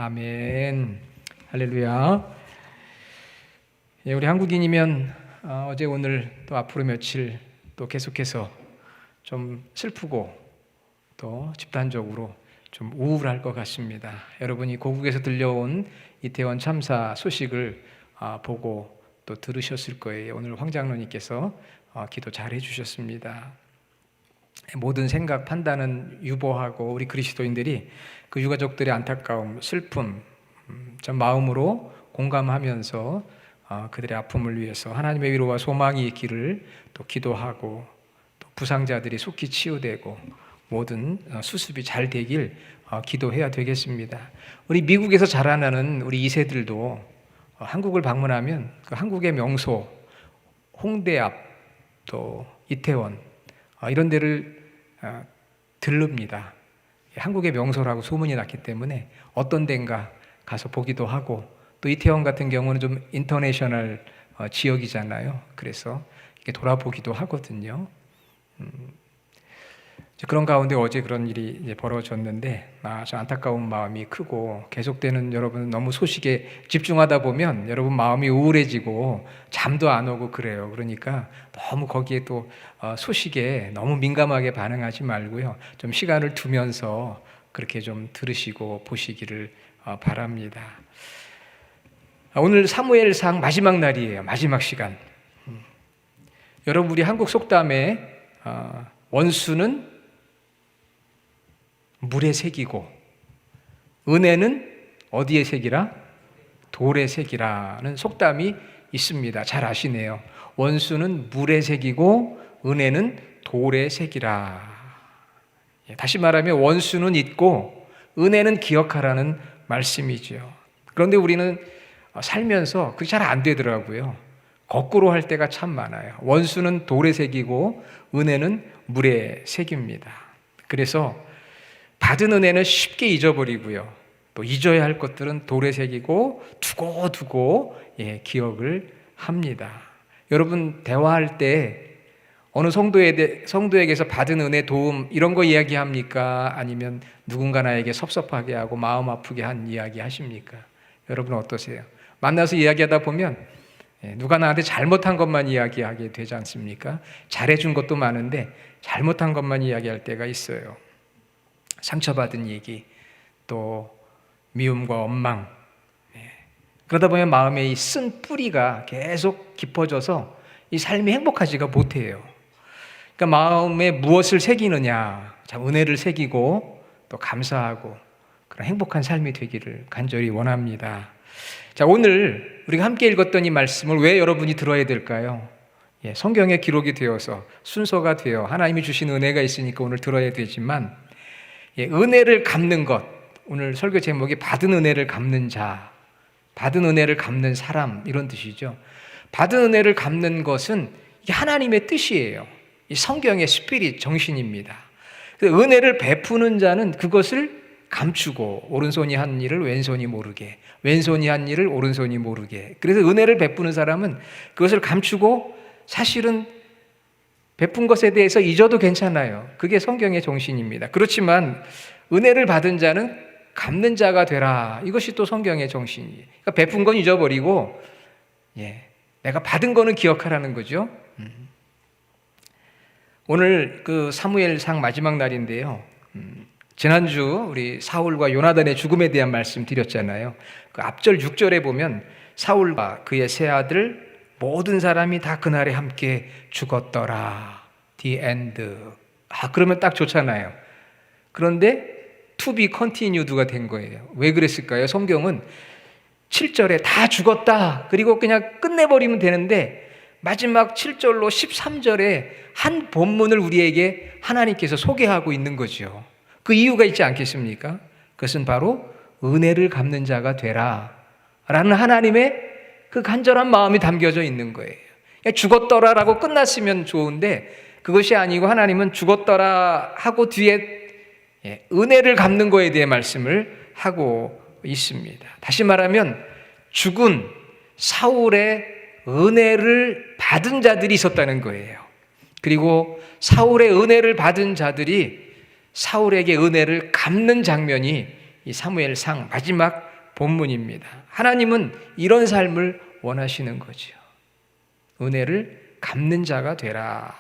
아멘. 할렐루야. 우리 한국인이면 어제 오늘 또 앞으로 며칠 또 계속해서 좀 슬프고 또 집단적으로 좀 우울할 것 같습니다. 여러분이 고국에서 들려온 이태원 참사 소식을 보고 또 들으셨을 거예요. 오늘 황 장로님께서 기도 잘 해주셨습니다. 모든 생각, 판단은 유보하고 우리 그리스도인들이 그 유가족들의 안타까움, 슬픔, 전 마음으로 공감하면서 그들의 아픔을 위해서 하나님의 위로와 소망이 있기를 또 기도하고, 또 부상자들이 속히 치유되고 모든 수습이 잘 되길 기도해야 되겠습니다. 우리 미국에서 자라나는 우리 2세들도 한국을 방문하면 그 한국의 명소, 홍대 앞, 또 이태원 이런 데를 들릅니다. 한국의 명소라고 소문이 났기 때문에 어떤 데인가 가서 보기도 하고, 또 이태원 같은 경우는 좀 인터내셔널 지역이잖아요. 그래서 이렇게 돌아보기도 하거든요. 그런 가운데 어제 그런 일이 이제 벌어졌는데 저 안타까운 마음이 크고, 계속되는 여러분 너무 소식에 집중하다 보면 여러분 마음이 우울해지고 잠도 안 오고 그래요. 그러니까 너무 거기에 또 소식에 너무 민감하게 반응하지 말고요, 좀 시간을 두면서 그렇게 좀 들으시고 보시기를 바랍니다. 오늘 사무엘상 마지막 날이에요. 마지막 시간. 여러분, 우리 한국 속담에 원수는 물의 색이고 은혜는 어디의 색이라? 돌의 색이라는 속담이 있습니다. 잘 아시네요. 원수는 물의 색이고 은혜는 돌의 색이라. 다시 말하면 원수는 잊고 은혜는 기억하라는 말씀이죠. 그런데 우리는 살면서 그게 잘 안 되더라고요. 거꾸로 할 때가 참 많아요. 원수는 돌의 색이고 은혜는 물의 색입니다. 그래서 받은 은혜는 쉽게 잊어버리고요, 또 잊어야 할 것들은 돌의 색이고 두고 기억을 합니다. 여러분, 대화할 때 어느 성도에게서 받은 은혜, 도움 이런 거 이야기합니까? 아니면 누군가 나에게 섭섭하게 하고 마음 아프게 한 이야기 하십니까? 여러분 어떠세요? 만나서 이야기하다 보면 누가 나한테 잘못한 것만 이야기하게 되지 않습니까? 잘해준 것도 많은데 잘못한 것만 이야기할 때가 있어요. 상처받은 얘기, 또 미움과 원망. 그러다 보면 마음에 이 쓴 뿌리가 계속 깊어져서 이 삶이 행복하지가 못해요. 그러니까 마음에 무엇을 새기느냐, 참 은혜를 새기고 또 감사하고 그런 행복한 삶이 되기를 간절히 원합니다. 자, 오늘 우리가 함께 읽었던 이 말씀을 왜 여러분이 들어야 될까요? 성경에 기록이 되어서 순서가 되어 하나님이 주신 은혜가 있으니까 오늘 들어야 되지만, 은혜를 갚는 것, 오늘 설교 제목이 받은 은혜를 갚는 자, 받은 은혜를 갚는 사람, 이런 뜻이죠. 받은 은혜를 갚는 것은 하나님의 뜻이에요. 이 성경의 스피릿, 정신입니다. 은혜를 베푸는 자는 그것을 감추고, 오른손이 한 일을 왼손이 모르게, 왼손이 한 일을 오른손이 모르게. 그래서 은혜를 베푸는 사람은 그것을 감추고 사실은 베푼 것에 대해서 잊어도 괜찮아요. 그게 성경의 정신입니다. 그렇지만 은혜를 받은 자는 갚는 자가 되라. 이것이 또 성경의 정신이에요. 그러니까 베푼 건 잊어버리고 내가 받은 거는 기억하라는 거죠. 오늘 그 사무엘상 마지막 날인데요. 지난주 우리 사울과 요나단의 죽음에 대한 말씀 드렸잖아요. 그 앞절 6절에 보면 사울과 그의 세 아들 모든 사람이 다 그날에 함께 죽었더라. The end. 그러면 딱 좋잖아요. 그런데 to be continued가 된 거예요. 왜 그랬을까요? 성경은 7절에 다 죽었다, 그리고 그냥 끝내버리면 되는데 마지막 7절로 13절에 한 본문을 우리에게 하나님께서 소개하고 있는 거죠. 그 이유가 있지 않겠습니까? 그것은 바로 은혜를 갚는 자가 되라 라는 하나님의 그 간절한 마음이 담겨져 있는 거예요. 죽었더라라고 끝났으면 좋은데 그것이 아니고 하나님은 죽었더라 하고 뒤에 은혜를 갚는 거에 대해 말씀을 하고 있습니다. 다시 말하면 죽은 사울의 은혜를 받은 자들이 있었다는 거예요. 그리고 사울의 은혜를 받은 자들이 사울에게 은혜를 갚는 장면이 이 사무엘상 마지막 본문입니다. 하나님은 이런 삶을 원하시는 거죠. 은혜를 갚는 자가 되라.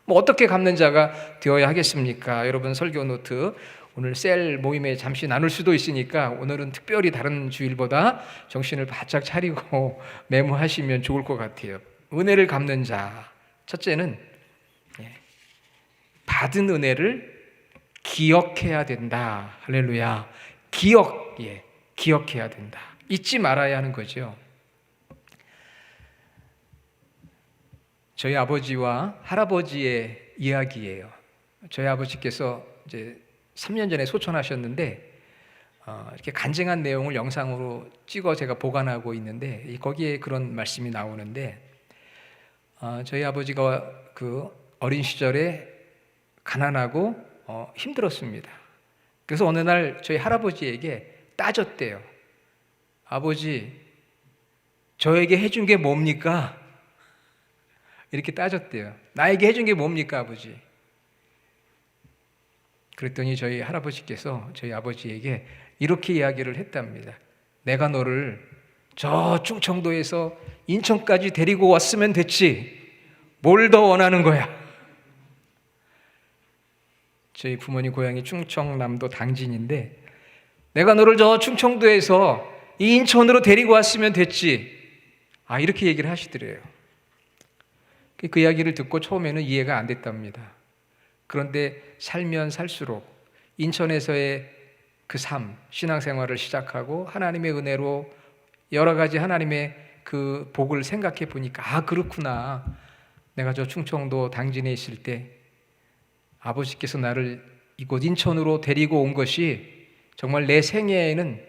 어떻게 갚는 자가 되어야 하겠습니까? 여러분 설교 노트 오늘 셀 모임에 잠시 나눌 수도 있으니까 오늘은 특별히 다른 주일보다 정신을 바짝 차리고 메모하시면 좋을 것 같아요. 은혜를 갚는 자, 첫째는 받은 은혜를 기억해야 된다. 할렐루야. 기억해야 된다. 잊지 말아야 하는 거죠. 저희 아버지와 할아버지의 이야기예요. 저희 아버지께서 이제 3년 전에 소천하셨는데 이렇게 간증한 내용을 영상으로 찍어 제가 보관하고 있는데 거기에 그런 말씀이 나오는데 저희 아버지가 그 어린 시절에 가난하고 힘들었습니다. 그래서 어느 날 저희 할아버지에게 따졌대요. 아버지, 저에게 해준 게 뭡니까? 이렇게 따졌대요. 나에게 해준 게 뭡니까, 아버지? 그랬더니 저희 할아버지께서 저희 아버지에게 이렇게 이야기를 했답니다. 내가 너를 저 충청도에서 인천까지 데리고 왔으면 됐지. 뭘 더 원하는 거야? 저희 부모님 고향이 충청남도 당진인데 내가 너를 저 충청도에서 이 인천으로 데리고 왔으면 됐지. 이렇게 얘기를 하시더래요. 그 이야기를 듣고 처음에는 이해가 안 됐답니다. 그런데 살면 살수록 인천에서의 그 삶, 신앙생활을 시작하고 하나님의 은혜로 여러 가지 하나님의 그 복을 생각해 보니까 그렇구나. 내가 저 충청도 당진에 있을 때 아버지께서 나를 이곳 인천으로 데리고 온 것이 정말 내 생애에는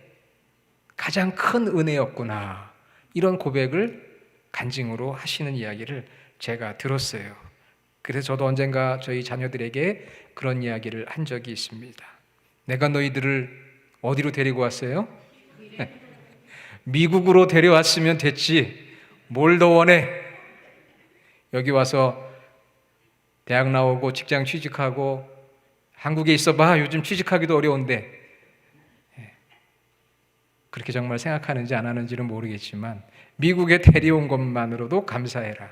가장 큰 은혜였구나. 이런 고백을 간증으로 하시는 이야기를 제가 들었어요. 그래서 저도 언젠가 저희 자녀들에게 그런 이야기를 한 적이 있습니다. 내가 너희들을 어디로 데리고 왔어요? 미국으로 데려왔으면 됐지. 뭘 더 원해? 여기 와서 대학 나오고 직장 취직하고 한국에 있어봐. 요즘 취직하기도 어려운데. 그렇게 정말 생각하는지 안 하는지는 모르겠지만 미국에 데려온 것만으로도 감사해라.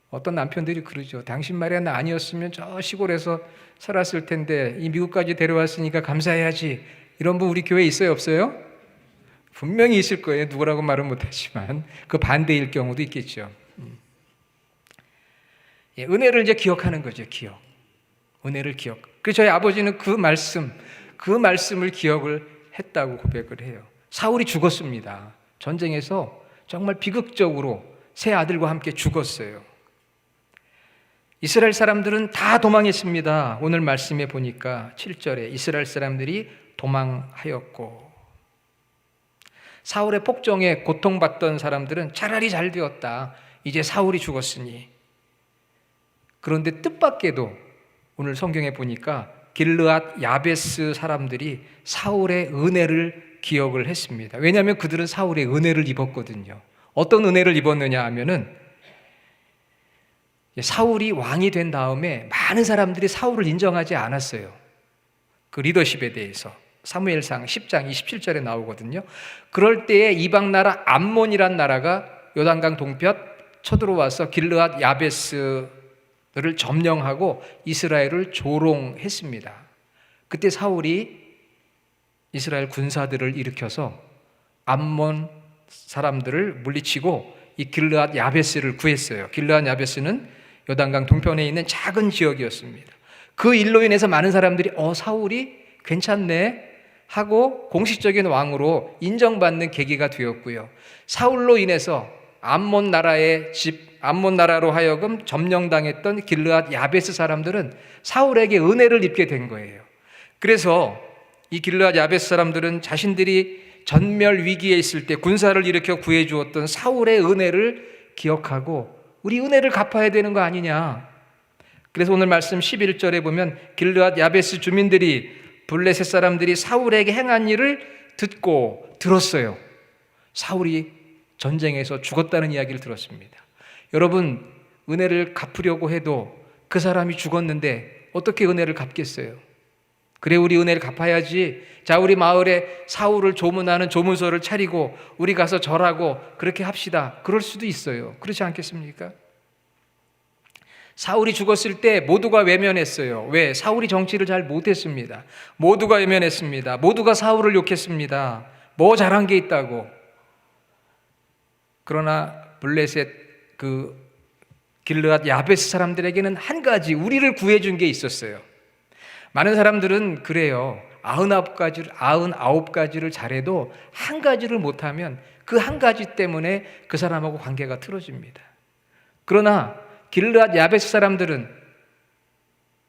어떤 남편들이 그러죠. 당신 말이야 나 아니었으면 저 시골에서 살았을 텐데 이 미국까지 데려왔으니까 감사해야지. 이런 분 우리 교회에 있어요 없어요? 분명히 있을 거예요. 누구라고 말은 못하지만 그 반대일 경우도 있겠죠. 은혜를 이제 기억하는 거죠. 은혜를 기억. 그래서 저희 아버지는 그 말씀을 기억을 했다고 고백을 해요. 사울이 죽었습니다. 전쟁에서 정말 비극적으로 세 아들과 함께 죽었어요. 이스라엘 사람들은 다 도망했습니다. 오늘 말씀에 보니까 7절에 이스라엘 사람들이 도망하였고 사울의 폭정에 고통받던 사람들은 차라리 잘 되었다. 이제 사울이 죽었으니. 그런데 뜻밖에도 오늘 성경에 보니까 길르앗 야베스 사람들이 사울의 은혜를 기억을 했습니다. 왜냐하면 그들은 사울의 은혜를 입었거든요. 어떤 은혜를 입었느냐 하면은 사울이 왕이 된 다음에 많은 사람들이 사울을 인정하지 않았어요. 그 리더십에 대해서 사무엘상 10장 27절에 나오거든요. 그럴 때에 이방 나라 암몬이란 나라가 요단강 동편 쳐들어와서 길르앗 야베스를 점령하고 이스라엘을 조롱했습니다. 그때 사울이 이스라엘 군사들을 일으켜서 암몬 사람들을 물리치고 이 길르앗 야베스를 구했어요. 길르앗 야베스는 요단강 동편에 있는 작은 지역이었습니다. 그 일로 인해서 많은 사람들이 사울이 괜찮네 하고 공식적인 왕으로 인정받는 계기가 되었고요. 사울로 인해서 암몬 나라로 하여금 점령당했던 길르앗 야베스 사람들은 사울에게 은혜를 입게 된 거예요. 그래서 이 길르앗 야베스 사람들은 자신들이 전멸 위기에 있을 때 군사를 일으켜 구해 주었던 사울의 은혜를 기억하고 우리 은혜를 갚아야 되는 거 아니냐. 그래서 오늘 말씀 11절에 보면 길르앗 야베스 주민들이 블레셋 사람들이 사울에게 행한 일을 듣고 들었어요. 사울이 전쟁에서 죽었다는 이야기를 들었습니다. 여러분, 은혜를 갚으려고 해도 그 사람이 죽었는데 어떻게 은혜를 갚겠어요? 그래, 우리 은혜를 갚아야지. 자, 우리 마을에 사울을 조문하는 조문소를 차리고 우리 가서 절하고 그렇게 합시다. 그럴 수도 있어요. 그렇지 않겠습니까? 사울이 죽었을 때 모두가 외면했어요. 왜? 사울이 정치를 잘 못했습니다. 모두가 외면했습니다. 모두가 사울을 욕했습니다. 뭐 잘한 게 있다고. 그러나 블레셋 길르앗 야베스 사람들에게는 한 가지 우리를 구해준 게 있었어요. 많은 사람들은 그래요. 99가지를 잘해도 한 가지를 못하면 그 한 가지 때문에 그 사람하고 관계가 틀어집니다. 그러나 길르앗 야베스 사람들은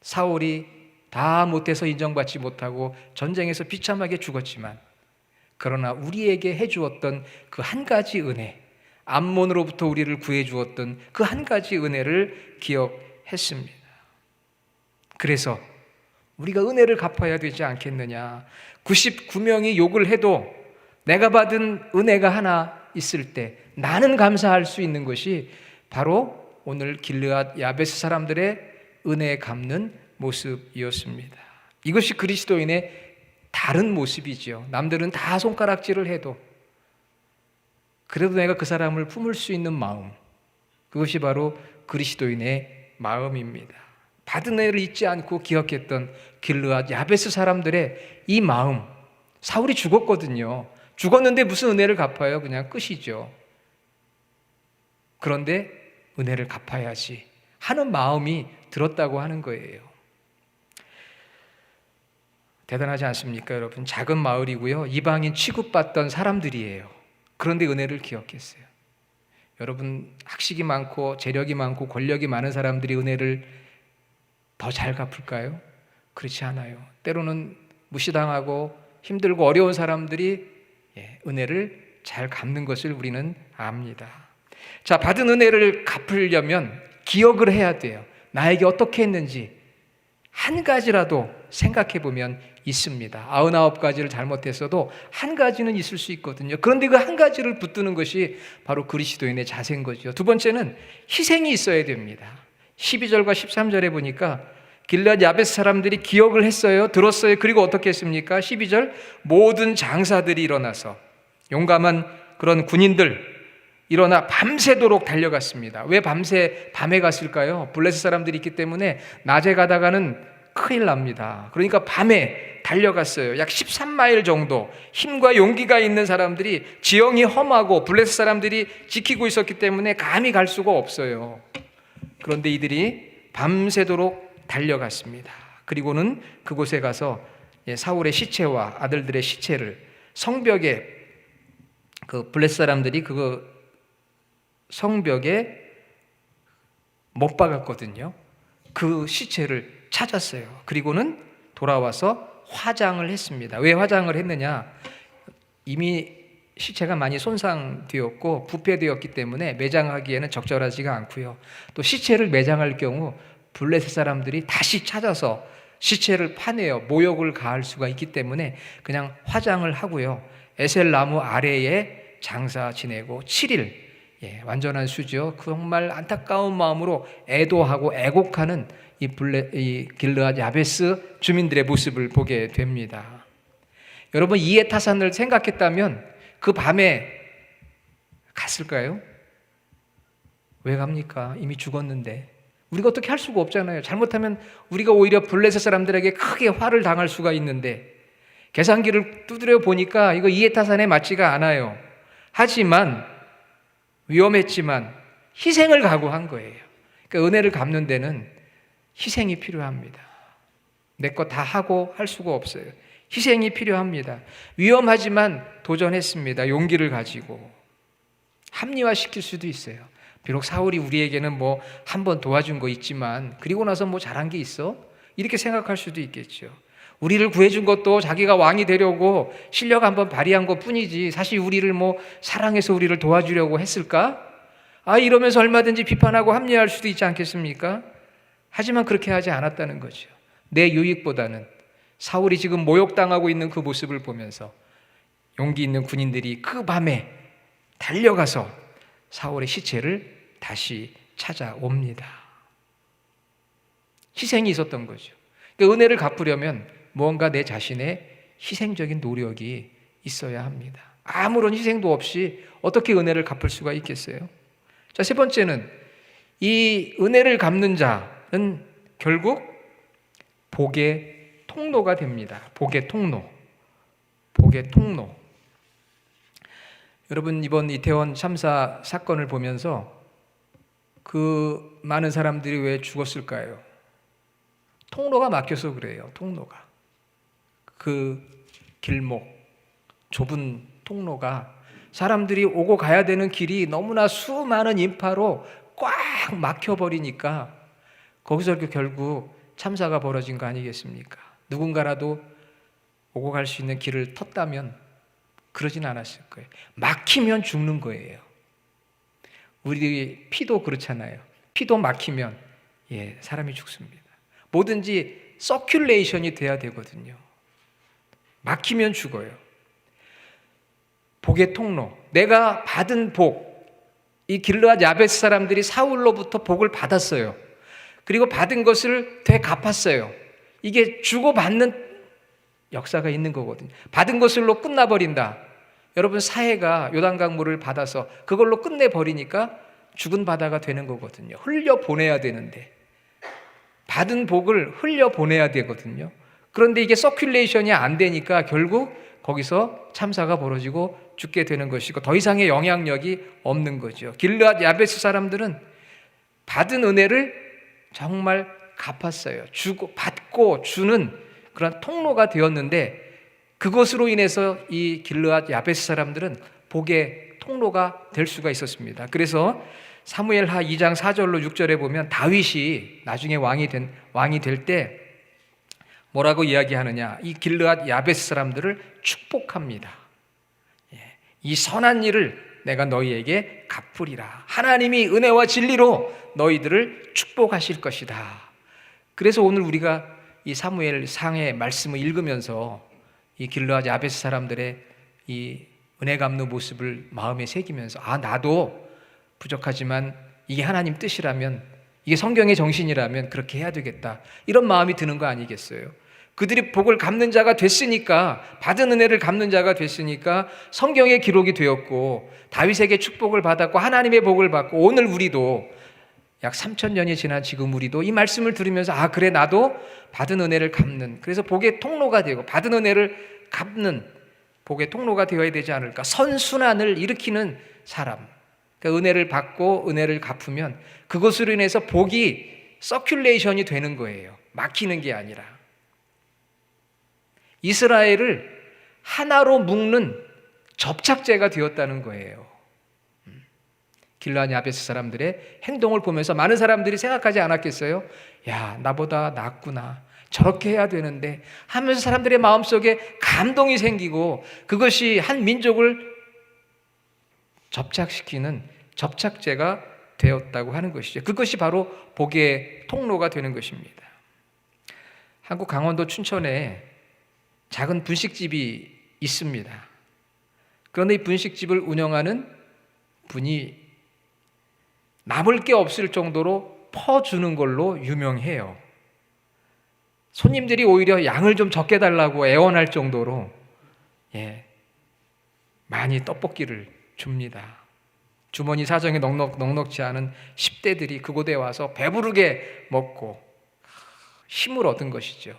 사울이 다 못해서 인정받지 못하고 전쟁에서 비참하게 죽었지만, 그러나 우리에게 해주었던 그 한 가지 은혜, 암몬으로부터 우리를 구해주었던 그 한 가지 은혜를 기억했습니다. 그래서 우리가 은혜를 갚아야 되지 않겠느냐. 99명이 욕을 해도 내가 받은 은혜가 하나 있을 때 나는 감사할 수 있는 것이 바로 오늘 길르앗 야베스 사람들의 은혜 갚는 모습이었습니다. 이것이 그리스도인의 다른 모습이죠. 남들은 다 손가락질을 해도 그래도 내가 그 사람을 품을 수 있는 마음, 그것이 바로 그리스도인의 마음입니다. 받은 은혜를 잊지 않고 기억했던 길르앗 야베스 사람들의 이 마음, 사울이 죽었거든요. 죽었는데 무슨 은혜를 갚아요? 그냥 끝이죠. 그런데 은혜를 갚아야지 하는 마음이 들었다고 하는 거예요. 대단하지 않습니까, 여러분? 작은 마을이고요, 이방인 취급받던 사람들이에요. 그런데 은혜를 기억했어요. 여러분, 학식이 많고 재력이 많고 권력이 많은 사람들이 은혜를 더 잘 갚을까요? 그렇지 않아요. 때로는 무시당하고 힘들고 어려운 사람들이 은혜를 잘 갚는 것을 우리는 압니다. 자, 받은 은혜를 갚으려면 기억을 해야 돼요. 나에게 어떻게 했는지 한 가지라도 생각해 보면 있습니다. 99가지를 잘못했어도 한 가지는 있을 수 있거든요. 그런데 그 한 가지를 붙드는 것이 바로 그리스도인의 자세인 거죠. 두 번째는 희생이 있어야 됩니다. 12절과 13절에 보니까 길르앗 야베스 사람들이 기억을 했어요. 들었어요. 그리고 어떻게 했습니까? 12절, 모든 장사들이 일어나서, 용감한 그런 군인들 일어나 밤새도록 달려갔습니다. 왜 밤에 갔을까요? 블레셋 사람들이 있기 때문에 낮에 가다가는 큰일 납니다. 그러니까 밤에 달려갔어요. 약 13마일 정도. 힘과 용기가 있는 사람들이, 지형이 험하고 블레셋 사람들이 지키고 있었기 때문에 감히 갈 수가 없어요. 그런데 이들이 밤새도록 달려갔습니다. 그리고는 그곳에 가서 사울의 시체와 아들들의 시체를 성벽에, 그 블레셋 사람들이 그 성벽에 못 박았거든요. 그 시체를 찾았어요. 그리고는 돌아와서 화장을 했습니다. 왜 화장을 했느냐? 이미 시체가 많이 손상되었고 부패되었기 때문에 매장하기에는 적절하지가 않고요. 또 시체를 매장할 경우 블레셋 사람들이 다시 찾아서 시체를 파내어 모욕을 가할 수가 있기 때문에 그냥 화장을 하고요, 에셀 나무 아래에 장사 지내고 7일, 완전한 수죠. 정말 안타까운 마음으로 애도하고 애곡하는 이 길르앗 야베스 주민들의 모습을 보게 됩니다. 여러분, 이해타산을 생각했다면 그 밤에 갔을까요? 왜 갑니까? 이미 죽었는데. 우리가 어떻게 할 수가 없잖아요. 잘못하면 우리가 오히려 블레셋 사람들에게 크게 화를 당할 수가 있는데, 계산기를 두드려 보니까 이거 이해타산에 맞지가 않아요. 하지만 위험했지만 희생을 각오한 거예요. 그러니까 은혜를 갚는 데는 희생이 필요합니다. 내 거 다 하고 할 수가 없어요. 희생이 필요합니다. 위험하지만 도전했습니다. 용기를 가지고. 합리화시킬 수도 있어요. 비록 사울이 우리에게는 뭐 한 번 도와준 거 있지만 그리고 나서 뭐 잘한 게 있어? 이렇게 생각할 수도 있겠죠. 우리를 구해준 것도 자기가 왕이 되려고 실력 한번 발휘한 것 뿐이지 사실 우리를 뭐 사랑해서 우리를 도와주려고 했을까? 이러면서 얼마든지 비판하고 합리화할 수도 있지 않겠습니까? 하지만 그렇게 하지 않았다는 거죠. 내 유익보다는 사울이 지금 모욕당하고 있는 그 모습을 보면서 용기 있는 군인들이 그 밤에 달려가서 사울의 시체를 다시 찾아옵니다. 희생이 있었던 거죠. 그러니까 은혜를 갚으려면 무언가 내 자신의 희생적인 노력이 있어야 합니다. 아무런 희생도 없이 어떻게 은혜를 갚을 수가 있겠어요? 자, 세 번째는 이 은혜를 갚는 자는 결국 복의 통로가 됩니다. 복의 통로. 복의 통로. 여러분, 이번 이태원 참사 사건을 보면서 그 많은 사람들이 왜 죽었을까요? 통로가 막혀서 그래요. 통로가. 그 길목, 좁은 통로가 사람들이 오고 가야 되는 길이 너무나 수많은 인파로 꽉 막혀버리니까 거기서 결국 참사가 벌어진 거 아니겠습니까? 누군가라도 오고 갈 수 있는 길을 텄다면 그러진 않았을 거예요. 막히면 죽는 거예요. 우리 피도 그렇잖아요. 피도 막히면 사람이 죽습니다. 뭐든지 서큘레이션이 돼야 되거든요. 막히면 죽어요. 복의 통로. 내가 받은 복. 이 길르앗 야베스 사람들이 사울로부터 복을 받았어요. 그리고 받은 것을 되갚았어요. 이게 주고받는 역사가 있는 거거든요. 받은 것으로 끝나버린다. 여러분, 사해가 요단강물을 받아서 그걸로 끝내버리니까 죽은 바다가 되는 거거든요. 흘려보내야 되는데 받은 복을 흘려보내야 되거든요. 그런데 이게 서큘레이션이 안 되니까 결국 거기서 참사가 벌어지고 죽게 되는 것이고 더 이상의 영향력이 없는 거죠. 길르앗 야베스 사람들은 받은 은혜를 정말 갚았어요. 주고 받고 주는 그런 통로가 되었는데 그것으로 인해서 이 길르앗 야베스 사람들은 복의 통로가 될 수가 있었습니다. 그래서 사무엘하 2장 4절로 6절에 보면 다윗이 나중에 왕이 될 때 뭐라고 이야기하느냐? 이 길르앗 야베스 사람들을 축복합니다. 이 선한 일을 내가 너희에게 갚으리라. 하나님이 은혜와 진리로 너희들을 축복하실 것이다. 그래서 오늘 우리가 이 사무엘 상의 말씀을 읽으면서 이 길르앗 야베스 사람들의 이 은혜 갚는 모습을 마음에 새기면서 나도 부족하지만 이게 하나님 뜻이라면, 이게 성경의 정신이라면 그렇게 해야 되겠다, 이런 마음이 드는 거 아니겠어요? 그들이 복을 갚는 자가 됐으니까, 받은 은혜를 갚는 자가 됐으니까 성경에 기록이 되었고 다윗에게 축복을 받았고 하나님의 복을 받고, 오늘 우리도 약 3,000년이 지난 지금 우리도 이 말씀을 들으면서 그래, 나도 받은 은혜를 갚는, 그래서 복의 통로가 되고 받은 은혜를 갚는 복의 통로가 되어야 되지 않을까. 선순환을 일으키는 사람, 그러니까 은혜를 받고 은혜를 갚으면 그것으로 인해서 복이 서큘레이션이 되는 거예요. 막히는 게 아니라. 이스라엘을 하나로 묶는 접착제가 되었다는 거예요. 길르앗 야베스 사람들의 행동을 보면서 많은 사람들이 생각하지 않았겠어요? 야, 나보다 낫구나, 저렇게 해야 되는데 하면서 사람들의 마음속에 감동이 생기고 그것이 한 민족을 접착시키는 접착제가 되었다고 하는 것이죠. 그것이 바로 복의 통로가 되는 것입니다. 한국 강원도 춘천에 작은 분식집이 있습니다. 그런데 이 분식집을 운영하는 분이 남을 게 없을 정도로 퍼주는 걸로 유명해요. 손님들이 오히려 양을 좀 적게 달라고 애원할 정도로 많이 떡볶이를 줍니다. 주머니 사정이 넉넉지 않은 10대들이 그곳에 와서 배부르게 먹고 힘을 얻은 것이죠.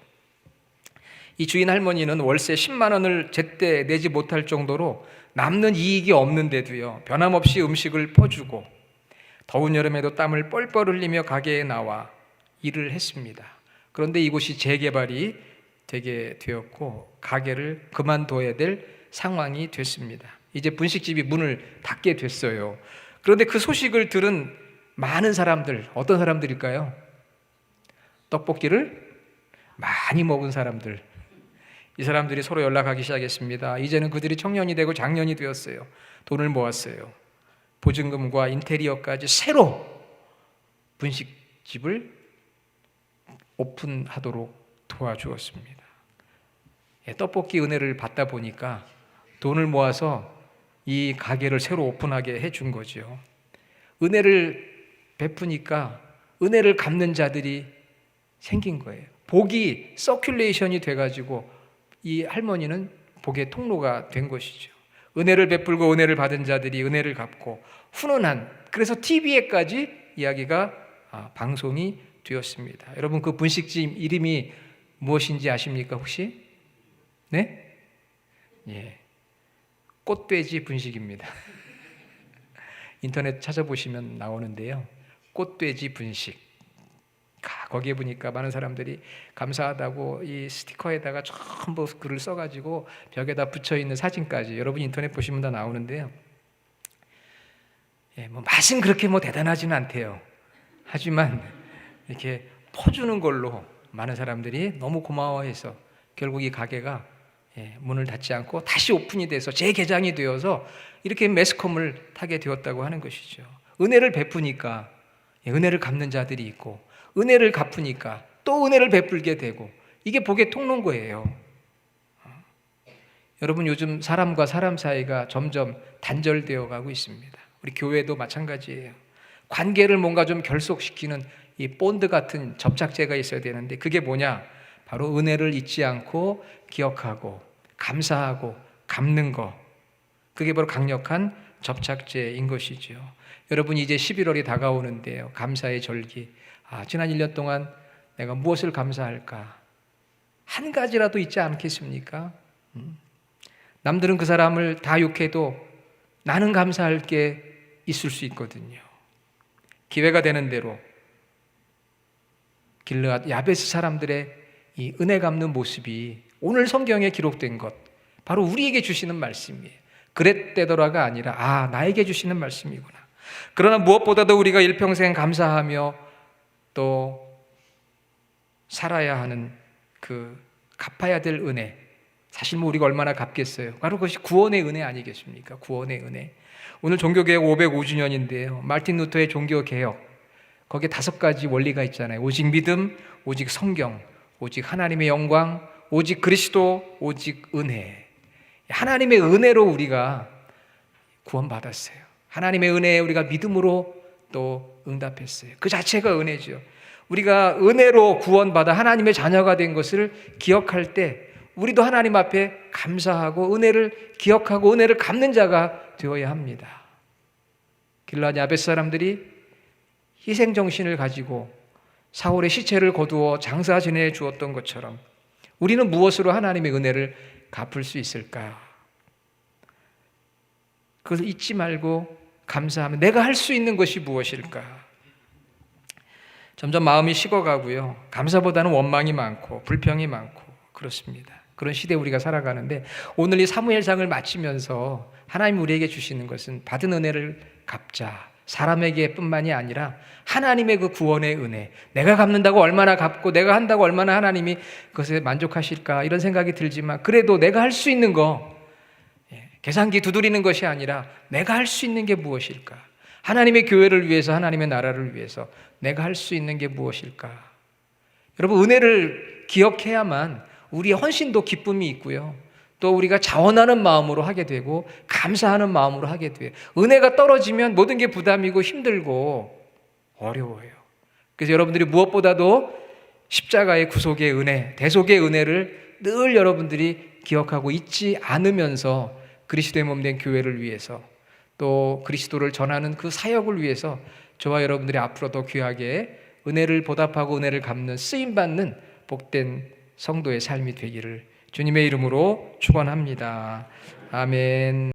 이 주인 할머니는 월세 10만 원을 제때 내지 못할 정도로 남는 이익이 없는데도요, 변함없이 음식을 퍼주고 더운 여름에도 땀을 뻘뻘 흘리며 가게에 나와 일을 했습니다. 그런데 이곳이 재개발이 되게 되었고 가게를 그만둬야 될 상황이 됐습니다. 이제 분식집이 문을 닫게 됐어요. 그런데 그 소식을 들은 많은 사람들, 어떤 사람들일까요? 떡볶이를 많이 먹은 사람들. 이 사람들이 서로 연락하기 시작했습니다. 이제는 그들이 청년이 되고 장년이 되었어요. 돈을 모았어요. 보증금과 인테리어까지 새로 분식집을 오픈하도록 도와주었습니다. 떡볶이 은혜를 받다 보니까 돈을 모아서 이 가게를 새로 오픈하게 해준 거죠. 은혜를 베푸니까 은혜를 갚는 자들이 생긴 거예요. 복이 서큘레이션이 돼가지고 이 할머니는 복의 통로가 된 것이죠. 은혜를 베풀고 은혜를 받은 자들이 은혜를 갚고 훈훈한, 그래서 TV에까지 이야기가 방송이 되었습니다. 여러분 그 분식집 이름이 무엇인지 아십니까 혹시? 네? 예, 꽃돼지 분식입니다. 인터넷 찾아보시면 나오는데요. 꽃돼지 분식. 거기에 보니까 많은 사람들이 감사하다고 이 스티커에다가 전부 글을 써가지고 벽에다 붙여있는 사진까지, 여러분 인터넷 보시면 다 나오는데요. 예, 뭐 맛은 그렇게 뭐 대단하지는 않대요. 하지만 이렇게 퍼주는 걸로 많은 사람들이 너무 고마워해서 결국 이 가게가 문을 닫지 않고 다시 오픈이 돼서 재개장이 되어서 이렇게 매스컴을 타게 되었다고 하는 것이죠. 은혜를 베푸니까 은혜를 갚는 자들이 있고, 은혜를 갚으니까 또 은혜를 베풀게 되고, 이게 복의 통로인 거예요. 여러분 요즘 사람과 사람 사이가 점점 단절되어 가고 있습니다. 우리 교회도 마찬가지예요. 관계를 뭔가 좀 결속시키는 이 본드 같은 접착제가 있어야 되는데 그게 뭐냐? 바로 은혜를 잊지 않고 기억하고 감사하고 갚는 거. 그게 바로 강력한 접착제인 것이죠. 여러분 이제 11월이 다가오는데요. 감사의 절기. 지난 1년 동안 내가 무엇을 감사할까? 한 가지라도 있지 않겠습니까? 남들은 그 사람을 다 욕해도 나는 감사할 게 있을 수 있거든요. 기회가 되는 대로 길르앗 야베스 사람들의 이 은혜 갚는 모습이 오늘 성경에 기록된 것, 바로 우리에게 주시는 말씀이에요. 그랬대더라가 아니라 나에게 주시는 말씀이구나. 그러나 무엇보다도 우리가 일평생 감사하며 또 살아야 하는 그 갚아야 될 은혜, 사실 뭐 우리가 얼마나 갚겠어요. 바로 그것이 구원의 은혜 아니겠습니까? 구원의 은혜. 오늘 종교개혁 505주년인데요 마르틴 루터의 종교개혁, 거기에 5가지 원리가 있잖아요. 오직 믿음, 오직 성경, 오직 하나님의 영광, 오직 그리스도, 오직 은혜. 하나님의 은혜로 우리가 구원받았어요. 하나님의 은혜에 우리가 믿음으로 또 응답했어요. 그 자체가 은혜죠. 우리가 은혜로 구원받아 하나님의 자녀가 된 것을 기억할 때 우리도 하나님 앞에 감사하고 은혜를 기억하고 은혜를 갚는 자가 되어야 합니다. 길르앗 야베스 사람들이 희생정신을 가지고 사울의 시체를 거두어 장사 지내 주었던 것처럼 우리는 무엇으로 하나님의 은혜를 갚을 수 있을까? 그것을 잊지 말고 감사하면 내가 할 수 있는 것이 무엇일까? 점점 마음이 식어가고요. 감사보다는 원망이 많고 불평이 많고 그렇습니다. 그런 시대에 우리가 살아가는데 오늘 이 사무엘상을 마치면서 하나님 우리에게 주시는 것은 받은 은혜를 갚자. 사람에게 뿐만이 아니라 하나님의 그 구원의 은혜, 내가 갚는다고 얼마나 갚고 내가 한다고 얼마나 하나님이 그것에 만족하실까 이런 생각이 들지만 그래도 내가 할 수 있는 거, 계산기 두드리는 것이 아니라 내가 할 수 있는 게 무엇일까? 하나님의 교회를 위해서, 하나님의 나라를 위해서 내가 할 수 있는 게 무엇일까? 여러분 은혜를 기억해야만 우리의 헌신도 기쁨이 있고요. 또 우리가 자원하는 마음으로 하게 되고 감사하는 마음으로 하게 돼요. 은혜가 떨어지면 모든 게 부담이고 힘들고 어려워요. 그래서 여러분들이 무엇보다도 십자가의 구속의 은혜, 대속의 은혜를 늘 여러분들이 기억하고 잊지 않으면서 그리스도의 몸된 교회를 위해서 또 그리스도를 전하는 그 사역을 위해서 저와 여러분들이 앞으로 더 귀하게 은혜를 보답하고 은혜를 갚는 쓰임받는 복된 성도의 삶이 되기를 주님의 이름으로 축원합니다. 아멘.